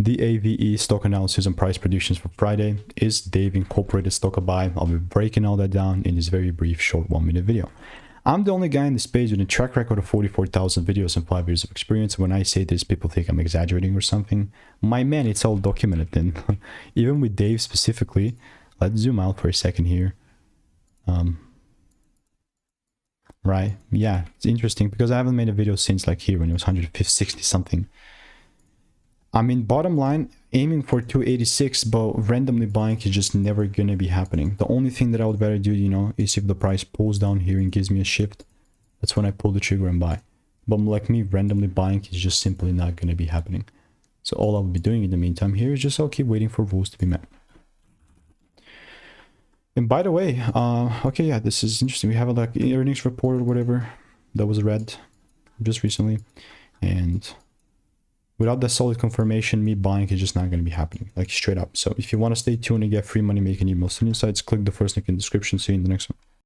The AVE stock analysis and price predictions for Friday. Is Dave incorporated stock a buy? I'll be breaking all that down in this very brief, short 1-minute video. I'm the only guy in this page with a track record of 44,000 videos and 5 years of experience. When I say this, people think I'm exaggerating or something. My man, it's all documented then. Even with Dave specifically. Let's zoom out for a second here. Right, yeah, it's interesting because I haven't made a video since like here when it was 160 something. I mean, bottom line, aiming for 286, but randomly buying is just never gonna be happening. The only thing that I would better do, you know, is if the price pulls down here and gives me a shift, that's when I pull the trigger and buy. But like me, randomly buying is just simply not gonna be happening. So all I'll be doing in the meantime here is just I'll keep waiting for rules to be met. And by the way, okay, yeah, this is interesting. We have a like earnings report or whatever that was read just recently, and without that solid confirmation, me buying is just not going to be happening, like straight up. So if you want to stay tuned and get free money making emails and insights, click the first link in the description. See you in the next one.